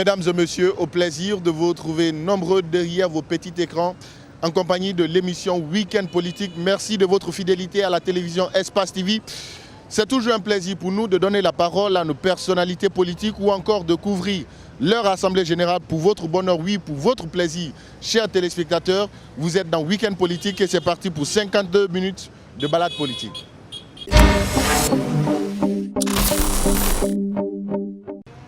Mesdames et messieurs, au plaisir de vous retrouver nombreux derrière vos petits écrans en compagnie de l'émission Week-end Politique. Merci de votre fidélité à la télévision Espace TV. C'est toujours un plaisir pour nous de donner la parole à nos personnalités politiques ou encore de couvrir leur assemblée générale pour votre bonheur, oui, pour votre plaisir. Chers téléspectateurs, vous êtes dans Week-end Politique et c'est parti pour 52 minutes de balade politique.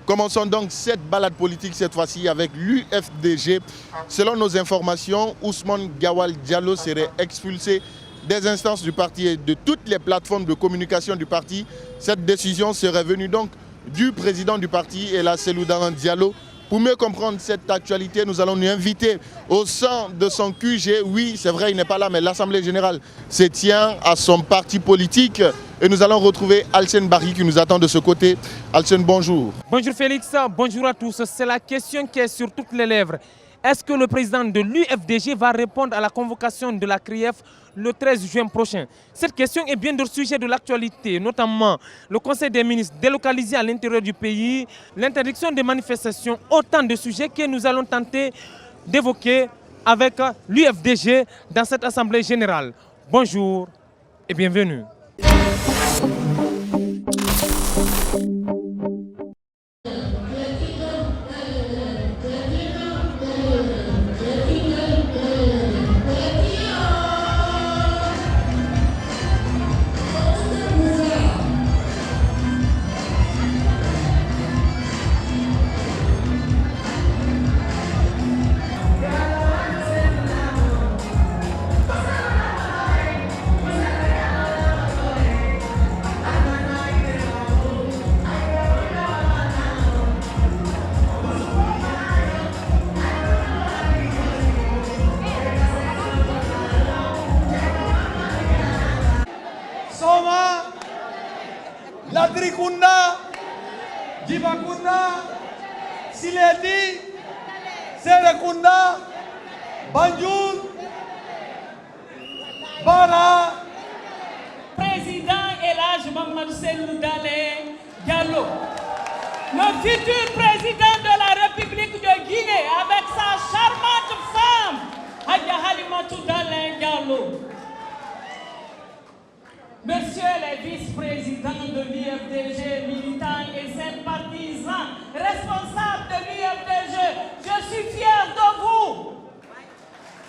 Commençons donc cette balade politique cette fois-ci avec l'UFDG. Selon nos informations, Ousmane Gawal Diallo serait expulsé des instances du parti et de toutes les plateformes de communication du parti. Cette décision serait venue donc du président du parti, Ella Seloudaran Diallo. Pour mieux comprendre cette actualité, nous allons nous inviter au sein de son QG. Oui, c'est vrai, il n'est pas là, mais l'Assemblée générale se tient à son parti politique. Et nous allons retrouver Alcène Barry qui nous attend de ce côté. Alcène, bonjour. Bonjour Félix, bonjour à tous. C'est la question qui est sur toutes les lèvres. Est-ce que le président de l'UFDG va répondre à la convocation de la CRIEF le 13 juin prochain? Cette question est bien le sujet de l'actualité, notamment le Conseil des ministres délocalisé à l'intérieur du pays, l'interdiction des manifestations, autant de sujets que nous allons tenter d'évoquer avec l'UFDG dans cette Assemblée générale. Bonjour et bienvenue. Ladrikunda, Dibakunda, Sileti, Serekunda, Banjul, Bara. Président Elhadji Mamadou Seloudaran Diallo, le futur président de la République de Guinée avec sa charmante femme, Hadja Halimatou Dalan Diallo. Messieurs les vice-présidents de l'UFDG, militants et sympathisants, responsables de l'UFDG, je suis fier de vous.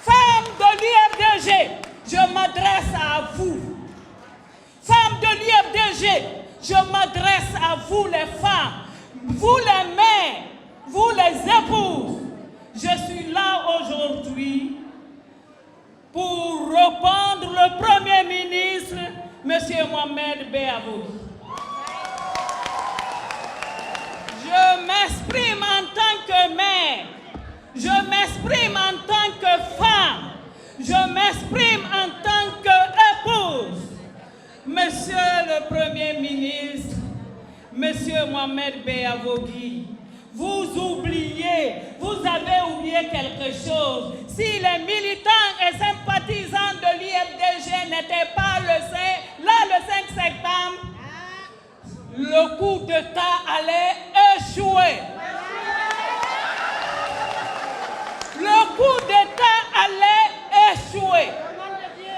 Femmes de l'UFDG, je m'adresse à vous. Femmes de l'UFDG, je m'adresse à vous les femmes, vous les mères, vous les épouses. Je suis là aujourd'hui pour répondre le Premier ministre, Monsieur Mohamed Beavogi. Je m'exprime en tant que mère, je m'exprime en tant que femme, je m'exprime en tant qu'épouse. Monsieur le Premier ministre, Monsieur Mohamed Beavogi, vous oubliez, vous avez oublié quelque chose. Si les militants et sympathisants de l'UFDG n'étaient pas là le 5 septembre, le coup d'État allait échouer. Le coup d'État allait échouer.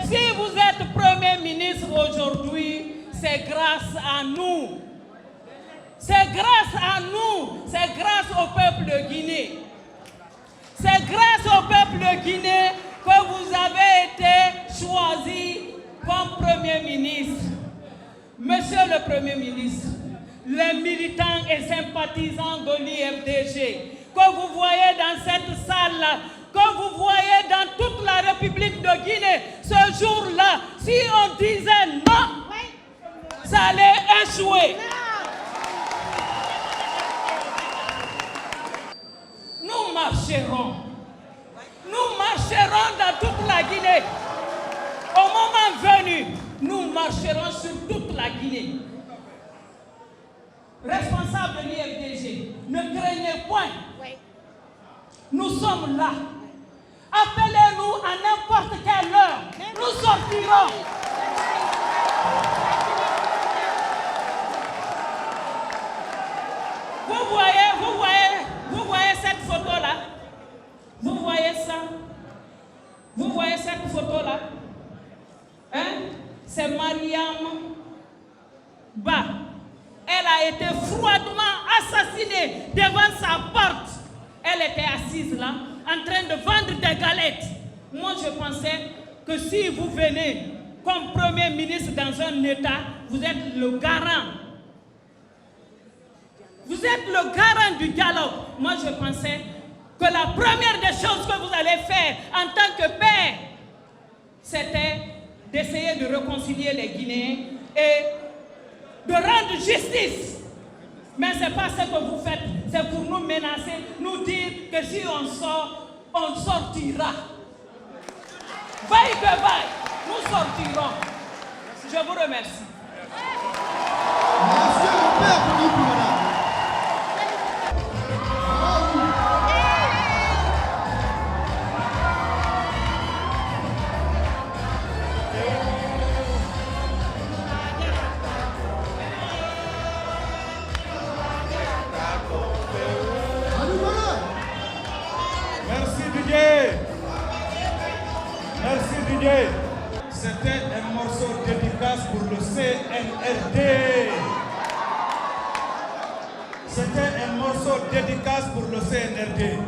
Si vous êtes Premier ministre aujourd'hui, c'est grâce à nous. C'est grâce à nous, c'est grâce au peuple de Guinée. C'est grâce au peuple de Guinée que vous avez été choisi comme Premier ministre. Monsieur le Premier ministre, les militants et sympathisants de l'UFDG, que vous voyez dans cette salle-là, que vous voyez dans toute la République de Guinée, ce jour-là, si on disait non, ça allait échouer. Nous marcherons. Nous marcherons dans toute la Guinée. Au moment venu, nous marcherons sur toute la Guinée. Responsables de l'UFDG, ne craignez point. Nous sommes là. Appelez-nous à n'importe quelle heure. Nous sortirons. Vous Vous voyez cette photo-là? Vous voyez ça? Vous voyez cette photo-là? Hein? C'est Mariam Ba. Elle a été froidement assassinée devant sa porte. Elle était assise là, en train de vendre des galettes. Moi, je pensais que si vous venez comme Premier ministre dans un État, vous êtes le garant. Vous êtes le garant du dialogue. Moi, je pensais que la première des choses que vous allez faire en tant que père, c'était d'essayer de réconcilier les Guinéens et de rendre justice. Mais ce n'est pas ce que vous faites. C'est pour nous menacer, nous dire que si on sort, on sortira. Vaille que vaille, nous sortirons. Je vous remercie. Merci au père pour nous, madame. Merci Didier. C'était un morceau dédicace pour le CNRD. C'était un morceau dédicace pour le CNRD.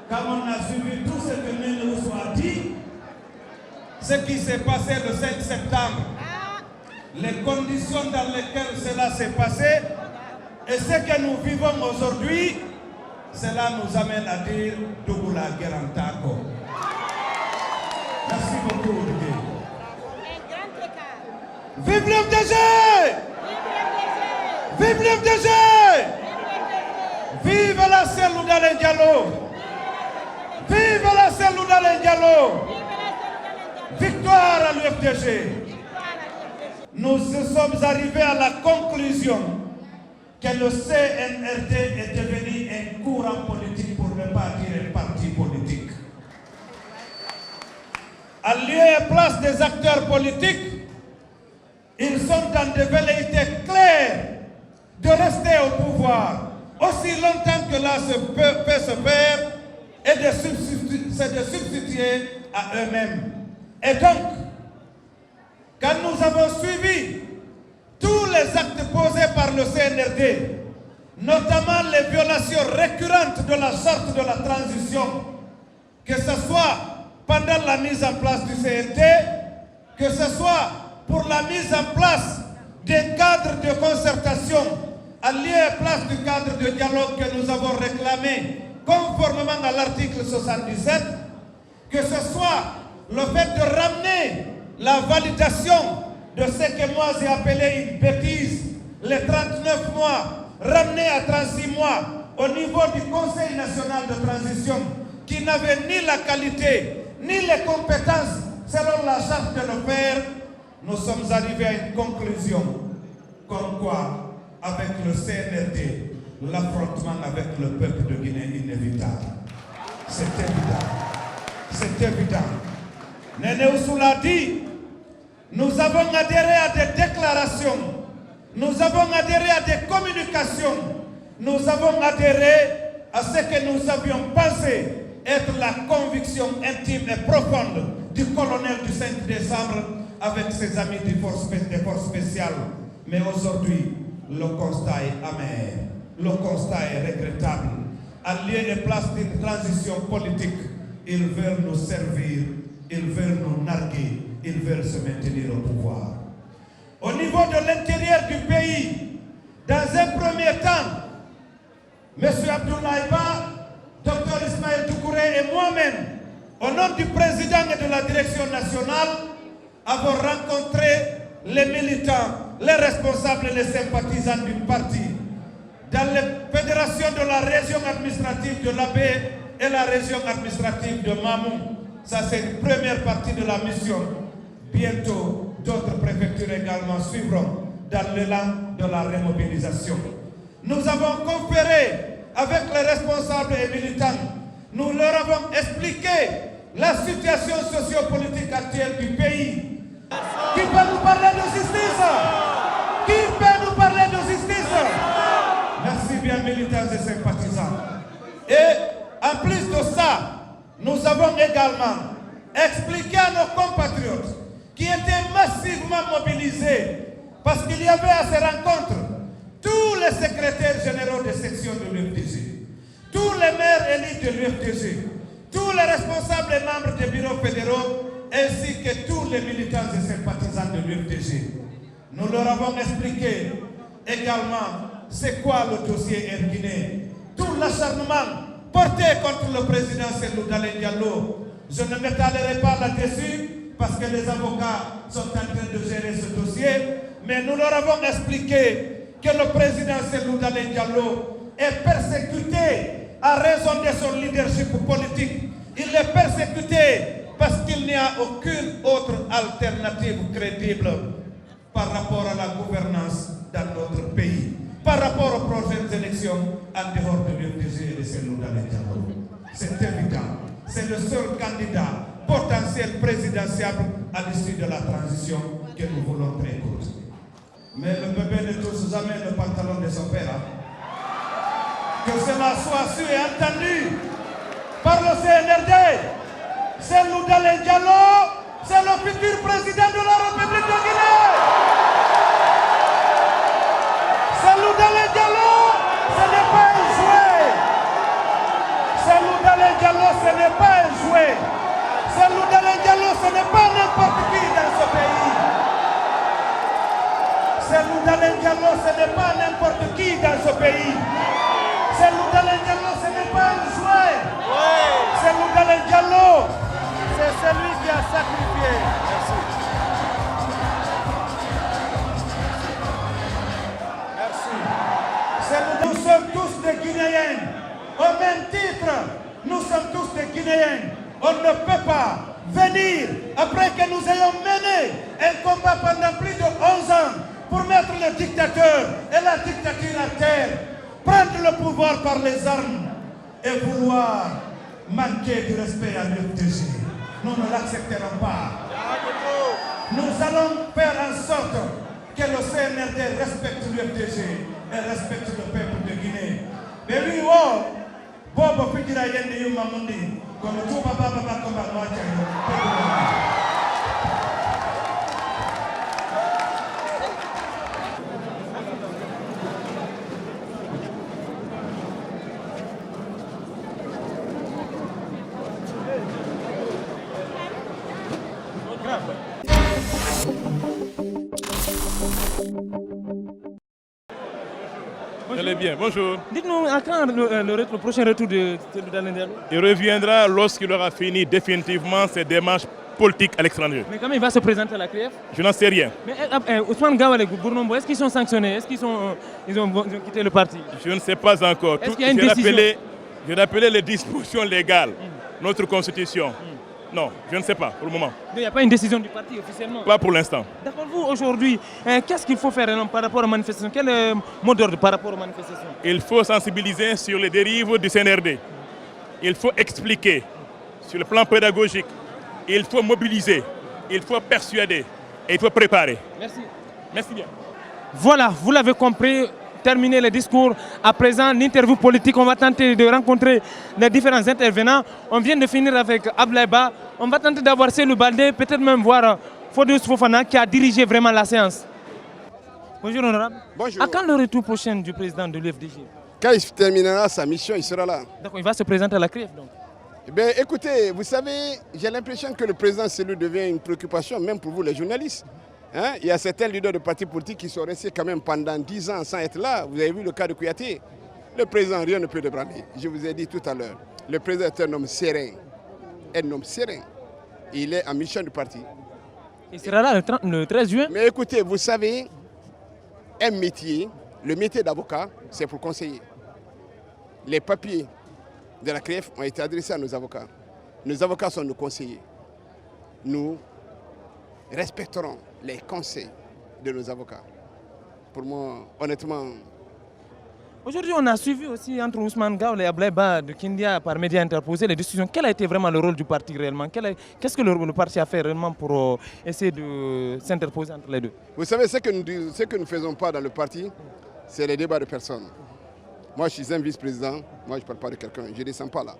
Quand on a suivi tout ce que Nénéoussou a dit, ce qui s'est passé le 5 septembre, les conditions dans lesquelles cela s'est passé et ce que nous vivons aujourd'hui, cela nous amène à dire Dougoula Guerantako. Merci beaucoup, Olivier. Vive l'FDG! Vive l'FDG! Vive la Cellou Dalein Diallo! Vive la Cellou Dalein Diallo! Victoire à l'UFDG! Nous sommes arrivés à la conclusion que le CNRD est devenu un courant politique, pour ne pas dire un parti politique. À lieu et place des acteurs politiques, ils sont dans des velléités claires de rester au pouvoir aussi longtemps que là peut se faire et de substituer à eux-mêmes. Et donc, quand nous avons suivi tous les actes posés par le CNRD, notamment les violations récurrentes de la charte de la transition, que ce soit pendant la mise en place du CNT, que ce soit pour la mise en place des cadres de concertation à lieu et place du cadre de dialogue que nous avons réclamé conformément à l'article 77, que ce soit le fait de ramener la validation de ce que moi j'ai appelé une bêtise, les 39 mois, ramenés à 36 mois au niveau du Conseil national de transition, qui n'avait ni la qualité, ni les compétences selon la charte de le faire. Nous sommes arrivés à une conclusion, comme quoi, avec le CNRD, l'affrontement avec le peuple de Guinée est inévitable. C'est évident. C'est évident. Nénéoussou l'a dit, nous avons adhéré à des déclarations, nous avons adhéré à des communications, nous avons adhéré à ce que nous avions pensé être la conviction intime et profonde du colonel du 5 décembre avec ses amis des forces spéciales. Mais aujourd'hui, le constat est amer, le constat est regrettable. À lieu et place d'une transition politique, ils veulent nous servir, ils veulent nous narguer, ils veulent se maintenir au pouvoir. Au niveau de l'intérieur du pays, dans un premier temps, M. Abdoulaye Ba, Dr Ismaël Doucouré et moi-même, au nom du président et de la direction nationale, avons rencontré les militants, les responsables et les sympathisants du parti dans les fédérations de la région administrative de l'Abbé et la région administrative de Mamou. Ça, c'est une première partie de la mission. Bientôt, d'autres préfectures également suivront dans l'élan de la remobilisation. Nous avons conféré avec les responsables et militants. Nous leur avons expliqué la situation sociopolitique actuelle du pays. Qui peut nous parler de justice? Qui peut nous parler de justice? Merci bien. également expliquer à nos compatriotes qui étaient massivement mobilisés parce qu'il y avait à ces rencontres tous les secrétaires généraux des sections de l'UFDG, tous les maires élus de l'UFDG, tous les responsables et membres des bureaux fédéraux, ainsi que tous les militants et sympathisants de l'UFDG. Nous leur avons expliqué également c'est quoi le dossier Erguiné, tout l'acharnement porté contre le président Cellou Dalein Diallo. Je ne m'étalerai pas là-dessus parce que les avocats sont en train de gérer ce dossier, mais nous leur avons expliqué que le président Cellou Dalein Diallo est persécuté à raison de son leadership politique. Il est persécuté parce qu'il n'y a aucune autre alternative crédible par rapport à la gouvernance dans notre pays, par rapport aux prochaines élections en dehors de l'UFDG et de Cellou Dalein Diallo. C'est évident, c'est le seul candidat potentiel présidentiel à l'issue de la transition que nous voulons très courte. Mais le bébé ne touche jamais le pantalon de son père. Que cela soit su et entendu par le CNRD. Cellou Dalein Diallo, c'est le futur président de la République de Guinée. Cellou Dalein Diallo, ce n'est pas un jouet. Cellou Dalein Diallo, ce n'est pas un jouet. Cellou Dalein Diallo, ce n'est pas n'importe qui dans ce pays. Cellou Dalein Diallo, ce n'est pas n'importe qui dans ce pays. Cellou Dalein Diallo, ce n'est pas un jouet. Cellou Dalein Diallo, c'est celui qui a sacrifié. Merci. Nous sommes tous des Guinéens. Au même titre, nous sommes tous des Guinéens. On ne peut pas venir, après que nous ayons mené un combat pendant plus de 11 ans pour mettre le dictateur et la dictature à terre, prendre le pouvoir par les armes et vouloir manquer du respect à l'UFDG. Nous ne l'accepterons pas. Nous allons faire en sorte que le CNRD respecte l'UFDG et respecte le peuple de Guinée. Mais lui, Bobo Fidira Yendi Yumamundi, comme tout Baba Baba comme Allez bien, bonjour. Dites-nous, à quand le prochain retour de Cellou Dalein Diallo? Il reviendra lorsqu'il aura fini définitivement ses démarches politiques à l'étranger. Mais comment il va se présenter à la CRIEF? Je n'en sais rien. Mais Ousmane Gawal et Bournombo, est-ce qu'ils sont sanctionnés? Est-ce qu'ils ont quitté le parti? Je ne sais pas encore. Est-ce qu'il y a une décision? J'ai rappelé les dispositions légales, notre constitution. Non, je ne sais pas pour le moment. Il n'y a pas une décision du parti officiellement? Pas pour l'instant. D'accord, vous aujourd'hui, qu'est-ce qu'il faut faire par rapport aux manifestations? Quel est le mot d'ordre par rapport aux manifestations? Il faut sensibiliser sur les dérives du CNRD. Il faut expliquer sur le plan pédagogique. Il faut mobiliser. Il faut persuader. Et il faut préparer. Merci. Merci bien. Voilà, vous l'avez compris. Terminer le discours. À présent, l'interview politique, on va tenter de rencontrer les différents intervenants. On vient de finir avec Abdoulaye Ba. On va tenter d'avoir Cellou Baldé, peut-être même voir Fodous Fofana qui a dirigé vraiment la séance. Bonjour honorable. Bonjour. À quand le retour prochain du président de l'UFDG? Quand il terminera sa mission, il sera là. D'accord, il va se présenter à la CRIEF donc. Eh bien, écoutez, vous savez, j'ai l'impression que le président Cellou devient une préoccupation, même pour vous les journalistes. Hein? Il y a certains leaders de partis politiques qui sont restés quand même pendant 10 ans sans être là. Vous avez vu le cas de Kouyaté. Le président, rien ne peut le branler. Je vous ai dit tout à l'heure, le président est un homme serein. Un homme serein. Il est en mission du parti. Il sera là le 13 juin. Mais écoutez, vous savez, un métier, le métier d'avocat, c'est pour conseiller. Les papiers de la CRIEF ont été adressés à nos avocats. Nos avocats sont nos conseillers. Nous respecterons les conseils de nos avocats. Pour moi, honnêtement... Aujourd'hui, on a suivi aussi entre Ousmane Gawal et Abdoulaye Ba de Kindia par médias interposés les décisions. Quel a été vraiment le rôle du parti réellement? Qu'est-ce que le parti a fait réellement pour essayer de s'interposer entre les deux? Vous savez, ce que nous ne faisons pas dans le parti, c'est les débats de personnes. Moi, je suis un vice-président, moi je ne parle pas de quelqu'un, je ne descends pas là.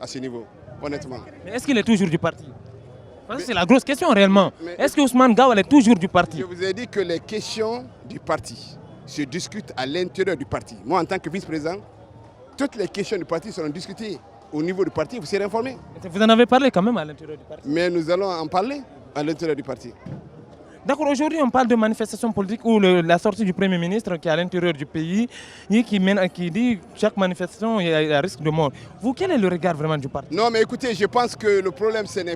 à ce niveau, honnêtement. Mais est-ce qu'il est toujours du parti? Parce que c'est la grosse question réellement. Est-ce que Ousmane Gawal est toujours du parti? Je vous ai dit que les questions du parti se discutent à l'intérieur du parti. Moi, en tant que vice-président, toutes les questions du parti seront discutées au niveau du parti. Vous serez informés. Vous en avez parlé quand même à l'intérieur du parti. Mais nous allons en parler à l'intérieur du parti. D'accord, aujourd'hui on parle de manifestation politique ou la sortie du Premier ministre qui est à l'intérieur du pays et qui dit que chaque manifestation il y a risque de mort. Vous, quel est le regard vraiment du parti? Non, mais écoutez, je pense que le problème, ce n'est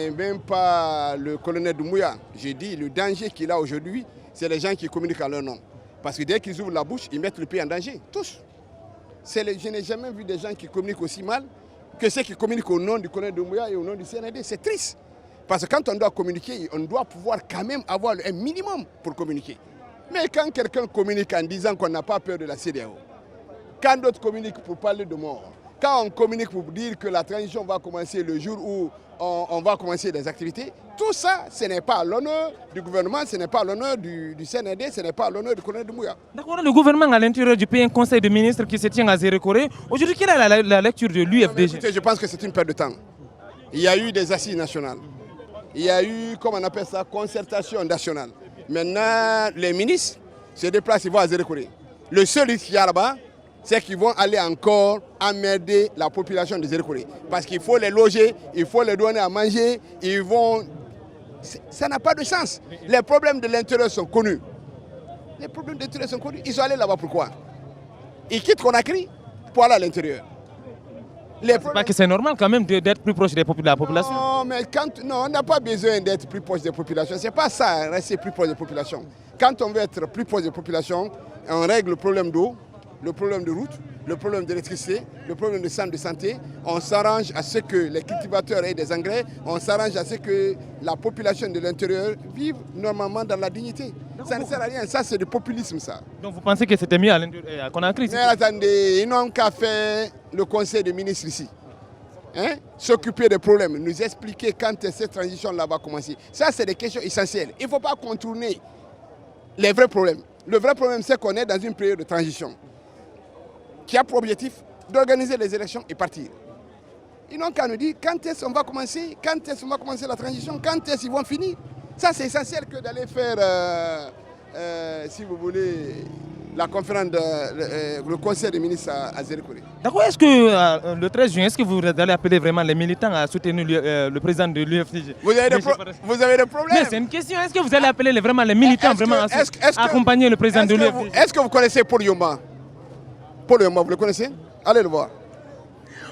même pas le colonel Doumbouya. J'ai dit, le danger qu'il a aujourd'hui, c'est les gens qui communiquent à leur nom. Parce que dès qu'ils ouvrent la bouche, ils mettent le pays en danger, tous. Je n'ai jamais vu des gens qui communiquent aussi mal que ceux qui communiquent au nom du colonel Doumbouya et au nom du CNRD. C'est triste. Parce que quand on doit communiquer, on doit pouvoir quand même avoir un minimum pour communiquer. Mais quand quelqu'un communique en disant qu'on n'a pas peur de la CEDEAO, quand d'autres communiquent pour parler de mort, quand on communique pour dire que la transition va commencer le jour où on va commencer des activités, tout ça, ce n'est pas à l'honneur du gouvernement, ce n'est pas à l'honneur du CNRD, ce n'est pas à l'honneur du colonel Doumbouya. D'accord, le gouvernement à l'intérieur du pays, un conseil de ministres qui se tient à Zérekoré. Aujourd'hui, quelle est la lecture de l'UFDG? Écoutez, je pense que c'est une perte de temps. Il y a eu des assises nationales. Il y a eu, comme on appelle ça, concertation nationale. Maintenant, les ministres se déplacent, ils vont à Zérekoré. Le seul risque qu'il y a là-bas, c'est qu'ils vont aller encore emmerder la population de Zérekoré. Parce qu'il faut les loger, il faut les donner à manger, ils vont... Ça n'a pas de sens. Les problèmes de l'intérieur sont connus. Les problèmes de l'intérieur sont connus. Ils sont allés là-bas pourquoi? Ils quittent Conakry pour aller à l'intérieur. Pas que c'est normal quand même d'être plus proche de la population. Non, mais on n'a pas besoin d'être plus proche des populations. Ce n'est pas ça, rester plus proche des populations. Quand on veut être plus proche des populations, on règle le problème d'eau, le problème de route, le problème d'électricité, le problème de centre de santé. On s'arrange à ce que les cultivateurs aient des engrais, on s'arrange à ce que la population de l'intérieur vive normalement dans la dignité. Ça ne sert à rien, ça c'est du populisme ça. Donc vous pensez que c'était mieux à Conakry? Mais attendez, ils n'ont qu'à faire le conseil des ministres ici. Hein? S'occuper des problèmes, nous expliquer quand cette transition-là va commencer. Ça c'est des questions essentielles. Il ne faut pas contourner les vrais problèmes. Le vrai problème c'est qu'on est dans une période de transition qui a pour objectif d'organiser les élections et partir. Ils n'ont qu'à nous dire quand est-ce qu'on va commencer, la transition, quand est-ce qu'ils vont finir. Ça, c'est essentiel que d'aller faire, si vous voulez, la conférence, le conseil des ministres à Zérekoré. D'accord, est-ce que le 13 juin, est-ce que vous allez appeler vraiment les militants à soutenir le président de l'UFDG? Vous avez des problèmes? Mais c'est une question, est-ce que vous allez appeler vraiment les militants à accompagner le président de l'UFDG? Est-ce que vous connaissez Paul Yoma? Paul Yoma, vous le connaissez? Allez le voir.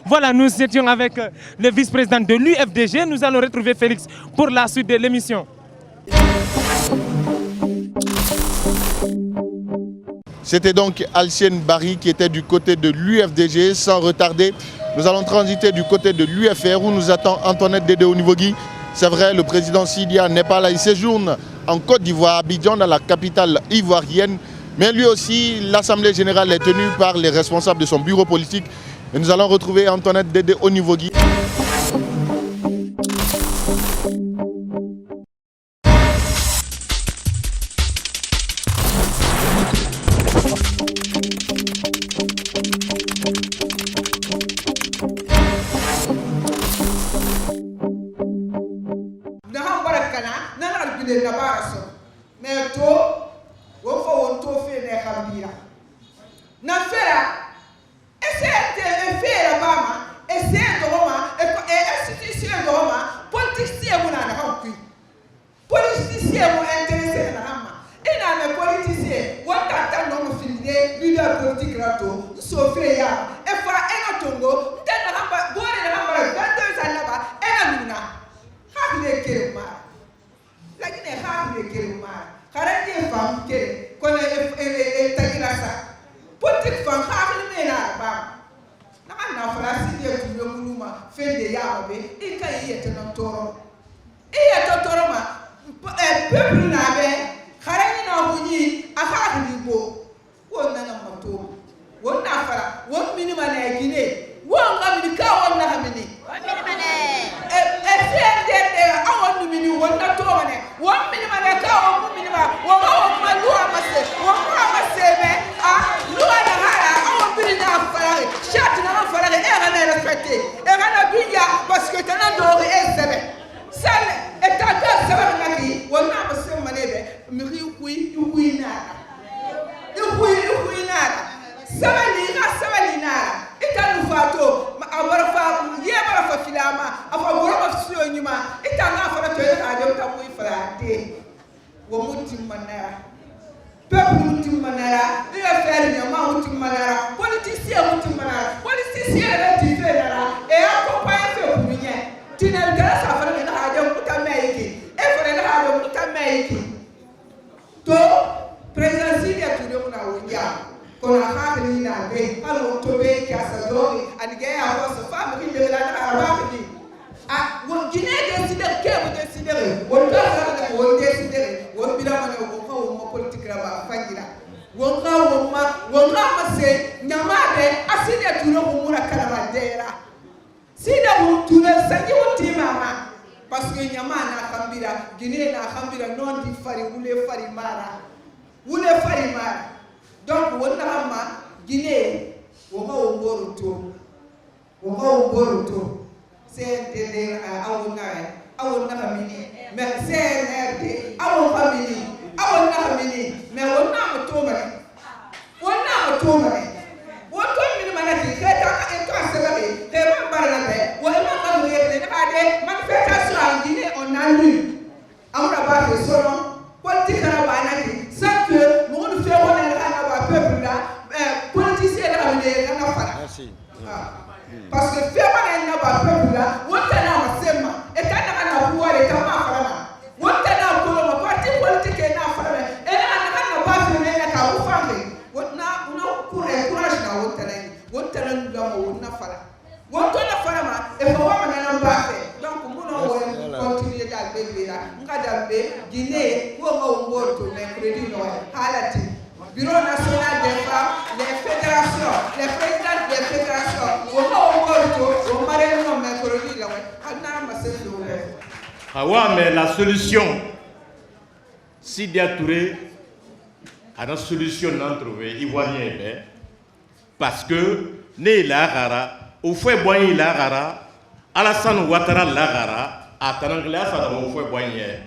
Voilà, nous étions avec le vice-président de l'UFDG. Nous allons retrouver Félix pour la suite de l'émission. C'était donc Alcienne Barry qui était du côté de l'UFDG. Sans retarder, nous allons transiter du côté de l'UFR où nous attend Antoinette Dédé Onivogui. C'est vrai, le président Sidia n'est pas là. Il séjourne en Côte d'Ivoire, à Abidjan, dans la capitale ivoirienne. Mais lui aussi, l'Assemblée générale est tenue par les responsables de son bureau politique. Et nous allons retrouver Antoinette Dédé Onivogui. wato awara fa yebara fa filama afa goro ma suyo nyuma itanga fa to ya de ta mu ifrate wo mutim manara peuple mutim manara dia faire nyama mutim manara politicien mutim manara politicien la ti fenara e accompagner fe punye tinel gara sa fa na hajo mutameiki e fa na hajo mutameiki to presidency ya tudo na wonja kona hakili na be halo to be kasa dobi and get our family de la arabaki a won gine de sidere ke mo de sidere won ta sala won de sidere won bila ma ko ko mo politique ba fangira won ma se nyamade aside tuno ko mura kala bandera sida mu tuno sangi wuti mama parce que nyamana khambira gine na khambira non di fari wule fari mara donc wonna hamma Guinée wonga womboro to CNTD awonna famini mais CNRD awonna famini mais wonna motomare woto min manati keta e to asebare te man barana be wo ma ma yele ne bade manifestation en Guinée on a lu amra ba fe sono politique araba nati sans que mon fait on a peuple là politicien là on est na fara parce que fait on a peuple là on tana masema et kana na pouvoir et kama fara on tana ko le parti politique na fara et na ba fe ne ka u famille on a courage na on tana ngamo na fara on tana fara ma e fa wa na ba fe donc mon continuer dal be là ngada be Guinée wo ngo ngorto mercredi no halati bureau national des femmes les fédérations les présidents des fédérations wo ngo ngorto wo mare no mercredi la ana maselo awa mais la solution Sidya Touré a une solution non trouvée ivoirien parce que né la gara au fait boy la gara Alassane Ouattara lagara a tanangla sa mo fo boye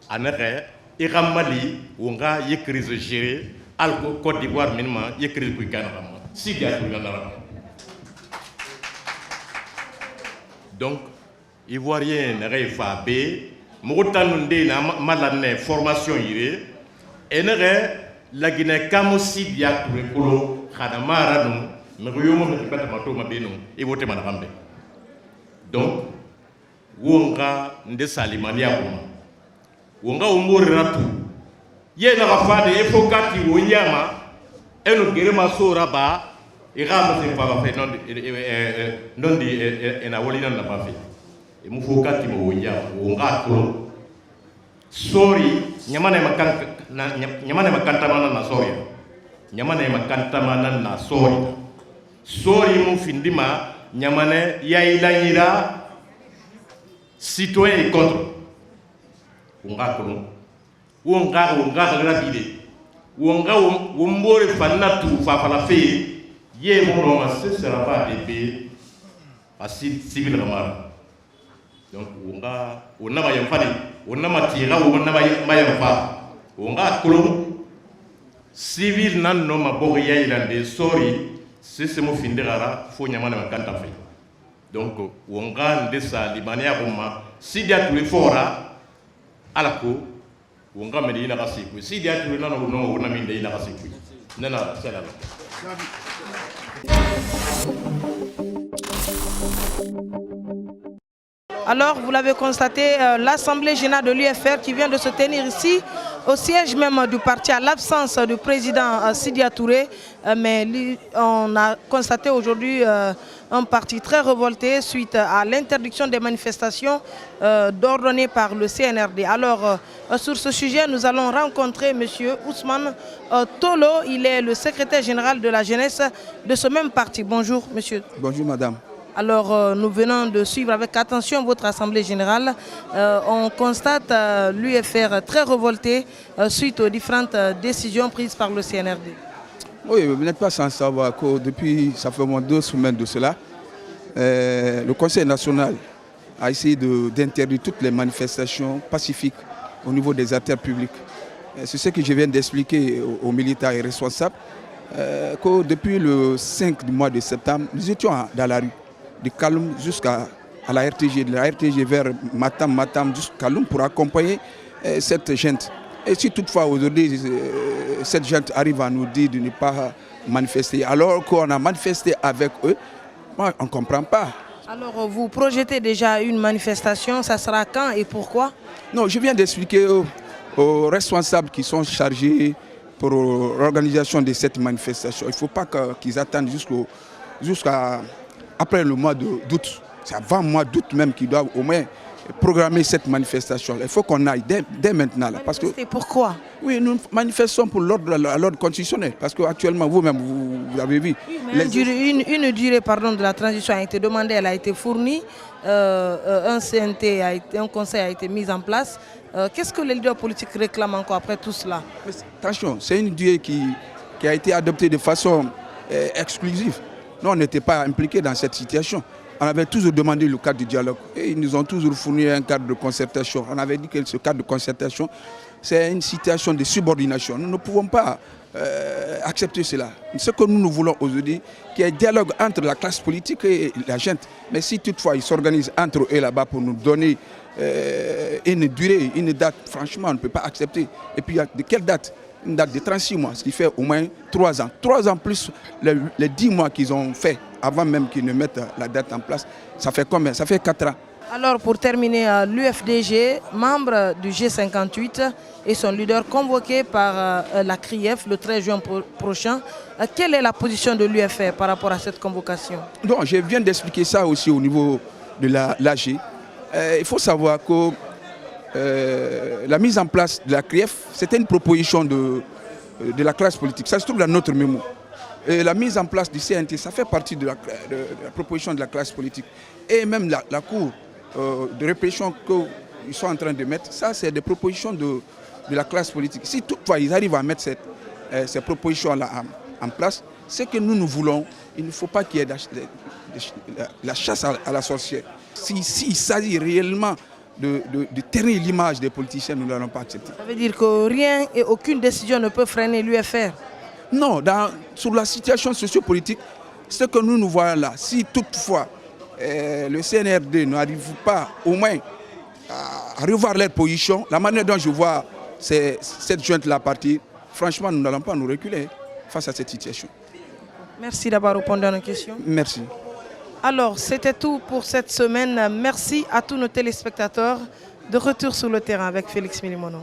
anere iramali wonga ye crise gérée al Côte d'Ivoire minima ye crise ku ganara Sidya ku ganara donc ivoirien nere fa be mo tanunde na malane formation yire enere la Guinée kamo Sidya ku kolo khadamara no me yomo me pata mato mabeno e vote manarambe. Donc, wonga nde salimania kuma wonga umuri ratu ye na rafade e fokati wonyama eno gerema sora ba igama se pa fa non di ena wolina na ba fe e mu fokati mo wonyama wonga to sorry nyamane makanta mana na sorry nyamane makanta mana na sorry mu findima nyamane yailanyira citoyen et contre wonga grabide wonga wombore fanatu fa fe ye mo ma ce sera pas des assez civil ramara donc wonga wonna ma yamfani wonna ma tira wonna ma yamfa wonga kolon civil nan no ma bo yailande sorry c'est mo finderara fo nyamana makanta fe donc wonga ndesa limania kuma Sidya Touré fora alako wonga medina kasiku Sidya Touré nana no wona minde ina kasiku nana sala. Alors, vous l'avez constaté, l'Assemblée générale de l'UFR qui vient de se tenir ici, au siège même du parti, à l'absence du président Sidya Touré, mais on a constaté aujourd'hui un parti très révolté suite à l'interdiction des manifestations ordonnées par le CNRD. Alors, sur ce sujet, nous allons rencontrer M. Ousmane Tolo, il est le secrétaire général de la jeunesse de ce même parti. Bonjour, monsieur. Bonjour, madame. Alors, nous venons de suivre avec attention votre Assemblée générale. On constate l'UFR très révolté suite aux différentes décisions prises par le CNRD. Oui, vous n'êtes pas sans savoir que depuis, ça fait au moins 2 semaines de cela, le Conseil national a essayé d'interdire toutes les manifestations pacifiques au niveau des artères publiques. C'est ce que je viens d'expliquer aux militaires et responsables. que depuis le 5 du mois de septembre, nous étions dans la rue, de Kaloum jusqu'à la RTG, de la RTG vers Matam jusqu'à Kaloum pour accompagner cette gente. Et si toutefois aujourd'hui cette gente arrive à nous dire de ne pas manifester, alors qu'on a manifesté avec eux, moi, on ne comprend pas. Alors vous projetez déjà une manifestation, ça sera quand et pourquoi? Non, je viens d'expliquer aux responsables qui sont chargés pour l'organisation de cette manifestation. Il ne faut pas qu'ils attendent jusqu'à après le mois d'août. C'est avant le mois d'août même qu'ils doivent au moins programmer cette manifestation. Il faut qu'on aille dès maintenant. Là, parce que, pourquoi? Oui, nous manifestons pour l'ordre constitutionnel. Parce qu'actuellement, vous-même, vous avez vu. Oui, une durée de la transition a été demandée, elle a été fournie. Un CNT, un conseil a été mis en place. Qu'est-ce que les leaders politiques réclament encore après tout cela? Mais attention, c'est une durée qui a été adoptée de façon exclusive. Nous, on n'était pas impliqués dans cette situation. On avait toujours demandé le cadre de dialogue et ils nous ont toujours fourni un cadre de concertation. On avait dit que ce cadre de concertation, c'est une situation de subordination. Nous ne pouvons pas accepter cela. Ce que nous voulons aujourd'hui, qu'il y ait un dialogue entre la classe politique et la gente. Mais si toutefois ils s'organisent entre eux là-bas pour nous donner une durée, une date, franchement, on ne peut pas accepter. Et puis, de quelle date? Une date de 36 mois, ce qui fait au moins 3 ans. 3 ans plus les 10 mois qu'ils ont fait avant même qu'ils ne mettent la date en place. Ça fait combien? Ça fait 4 ans. Alors pour terminer, l'UFDG, membre du G58 et son leader convoqué par la CRIEF le 13 juin prochain, quelle est la position de l'UFR par rapport à cette convocation? Donc, je viens d'expliquer ça aussi au niveau de l'AG. Il faut savoir que la mise en place de la CRIEF, c'était une proposition de la classe politique. Ça se trouve dans notre mémo. Et la mise en place du CNT, ça fait partie de la proposition de la classe politique. Et même la Cour de répression qu'ils sont en train de mettre, ça c'est des propositions de la classe politique. Si toutefois ils arrivent à mettre ces propositions-là en place, c'est que nous voulons, il ne faut pas qu'il y ait la chasse à la sorcière. S'il s'agit réellement de ternir l'image des politiciens, nous n'allons pas accepter. Ça veut dire que rien et aucune décision ne peut freiner l'UFR? Non, sur la situation sociopolitique, ce que nous voyons là, si toutefois le CNRD n'arrive pas au moins à revoir leur position, la manière dont je vois cette junte-là partir, franchement, nous n'allons pas nous reculer face à cette situation. Merci d'avoir répondu à nos questions. Merci. Alors, c'était tout pour cette semaine. Merci à tous nos téléspectateurs. De retour sur le terrain avec Félix Milimono.